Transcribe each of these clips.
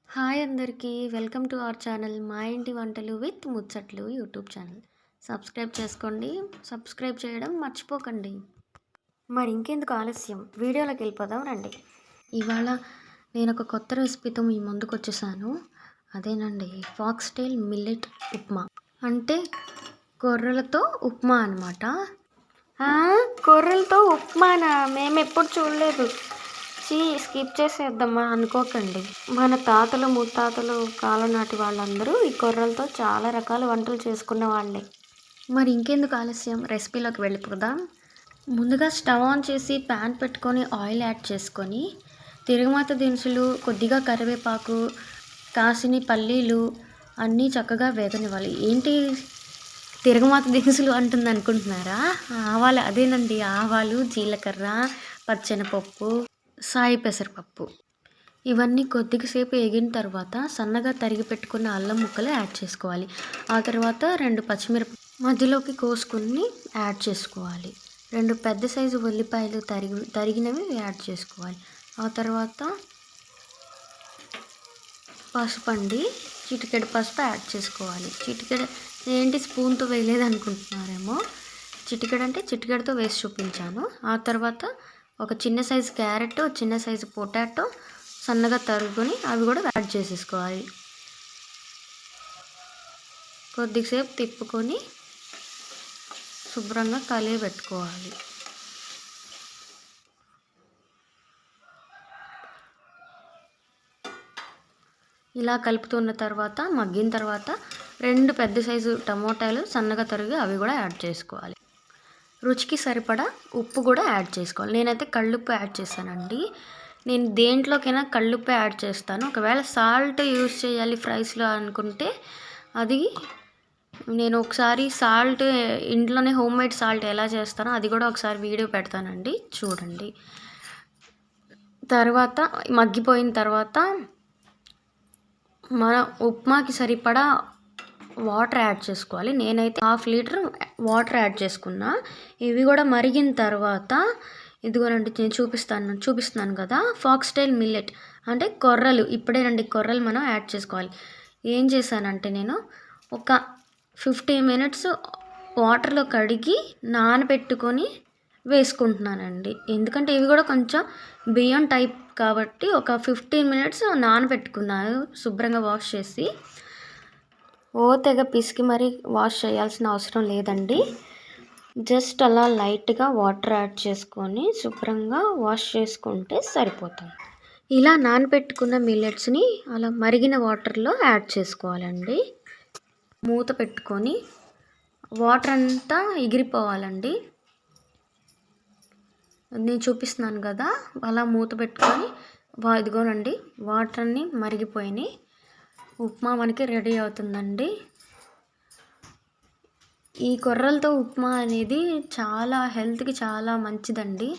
Hi అందరికీ welcome to our channel మా ఇంటి వంటలు విత్ ముచ్చట్లు యూట్యూబ్ ఛానల్. సబ్స్క్రైబ్ చేసుకోండి. సబ్స్క్రైబ్ చేయడం మర్చిపోకండి. మరి ఇంకెందుకు ఆలస్యం, వీడియోలోకి వెళ్ళిపోదాం రండి. ఇవాళ నేను ఒక కొత్త రెసిపీతో మీ ముందుకు వచ్చేసాను. అదేనండి ఫాక్స్టైల్ మిల్లెట్ ఉప్మా, అంటే కొర్రలతో ఉప్మా అనమాట. కొర్రలతో ఉప్మానా? మేము ఎప్పుడు చూడలేదు. స్కిప్ చేసేద్దామా అనుకోకండి. మన తాతలు ముత్తాతలు కాలం నాటి వాళ్ళందరూ ఈ కొర్రలతో చాలా రకాల వంటలు చేసుకున్న వాళ్ళే. మరి ఇంకెందుకు ఆలస్యం, రెసిపీలోకి వెళ్ళిపోదాం. ముందుగా స్టవ్ ఆన్ చేసి ప్యాన్ పెట్టుకొని ఆయిల్ యాడ్ చేసుకొని తిరుగుమాత దినుసులు, కొద్దిగా కరివేపాకు, కాసిని పల్లీలు అన్నీ చక్కగా వేగనివ్వాలి. ఏంటి తిరుగుమాత దినుసులు అంటుంది అనుకుంటున్నారా? ఆవాలు, అదేనండి ఆవాలు, జీలకర్ర, పచ్చెనపప్పు, సాయి పెసరపప్పు ఇవన్నీ కొద్దిసేపు వేగిన తర్వాత సన్నగా తరిగి పెట్టుకున్న అల్లం ముక్కలు యాడ్ చేసుకోవాలి. ఆ తర్వాత 2 పచ్చిమిరప మధ్యలోకి కోసుకుని యాడ్ చేసుకోవాలి. 2 పెద్ద సైజు ఉల్లిపాయలు తరిగినవి యాడ్ చేసుకోవాలి. ఆ తర్వాత పసుపు అండి, చిటికెడు పసుపు యాడ్ చేసుకోవాలి. చిటికెడు ఏంటి స్పూన్తో వేయలేదు అనుకుంటున్నారేమో, చిటికెడు అంటే చిటికెడుతో వేసి చూపించాను. ఆ తర్వాత ఒక చిన్న సైజు క్యారెట్, చిన్న సైజు పొటాటో సన్నగా తరుగుకొని అవి కూడా యాడ్ చేసేసుకోవాలి. కొద్దిసేపు తిప్పుకొని శుభ్రంగా కలిగి పెట్టుకోవాలి. ఇలా కలుపుతున్న తర్వాత మగ్గిన తర్వాత 2 పెద్ద సైజు టమోటాలు సన్నగా తరిగి అవి కూడా యాడ్ చేసుకోవాలి. రుచికి సరిపడా ఉప్పు కూడా యాడ్ చేసుకోవాలి. నేనైతే కళ్ళుప్పు యాడ్ చేశానండి. నేను దేంట్లోకైనా కళ్ళుప్పు యాడ్ చేస్తాను. ఒకవేళ సాల్ట్ యూస్ చేయాలి ఫ్రైస్లో అనుకుంటే అది నేను ఒకసారి సాల్ట్ ఇంట్లోనే హోమ్మేడ్ సాల్ట్ ఎలా చేస్తానో అది కూడా ఒకసారి వీడియో పెడతానండి, చూడండి. తర్వాత మగ్గిపోయిన తర్వాత మన ఉప్మాకి సరిపడా వాటర్ యాడ్ చేసుకోవాలి. నేనైతే 1/2 లీటర్ వాటర్ యాడ్ చేసుకున్నా. ఇవి కూడా మరిగిన తర్వాత ఇదిగోనండి నేను చూపిస్తున్నాను కదా, ఫాక్స్టైల్ మిల్లెట్ అంటే కొర్రలు. ఇప్పుడేనండి కొర్రలు మనం యాడ్ చేసుకోవాలి. ఏం చేశానంటే నేను ఒక 15 మినిట్స్ వాటర్లో కడిగి నానబెట్టుకొని వేసుకుంటున్నానండి. ఎందుకంటే ఇవి కూడా కొంచెం బియ్యం టైప్ కాబట్టి ఒక 15 మినిట్స్ నానబెట్టుకున్నాను శుభ్రంగా వాష్ చేసి. తెగ పిసికి మరీ వాష్ చేయాల్సిన అవసరం లేదండి. జస్ట్ అలా లైట్గా వాటర్ యాడ్ చేసుకొని శుభ్రంగా వాష్ చేసుకుంటే సరిపోతుంది. ఇలా నానబెట్టుకున్న మిల్లెట్స్ని అలా మరిగిన వాటర్లో యాడ్ చేసుకోవాలండి. మూత పెట్టుకొని వాటర్ అంతా ఎగిరిపోవాలండి. నేను చూపిస్తున్నాను కదా, అలా మూత పెట్టుకొని ఇదిగోనండి వాటర్ అన్నీ మరిగిపోయినాయి. ఉప్మా మనకి రెడీ అవుతుందండి. ఈ కొర్రలతో ఉప్మా అనేది చాలా హెల్త్కి చాలా మంచిదండి.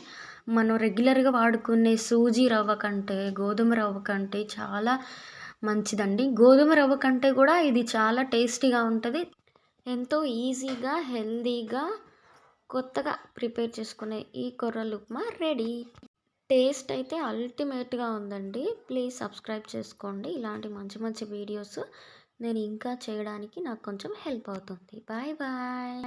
మనం రెగ్యులర్గా వాడుకునే సూజీ రవ్వ కంటే, గోధుమ రవ్వ కంటే చాలా మంచిదండి. గోధుమ రవ్వ కంటే కూడా ఇది చాలా టేస్టీగా ఉంటుంది. ఎంతో ఈజీగా హెల్తీగా కొత్తగా ప్రిపేర్ చేసుకునే ఈ కొర్రల ఉప్మా రెడీ. టేస్ట్ అయితే అల్టిమేట్గా ఉందండి. ప్లీజ్ సబ్స్క్రైబ్ చేసుకోండి. ఇలాంటి మంచి మంచి వీడియోస్ నేను ఇంకా చేయడానికి నాకు కొంచెం హెల్ప్ అవుతుంది. Bye bye.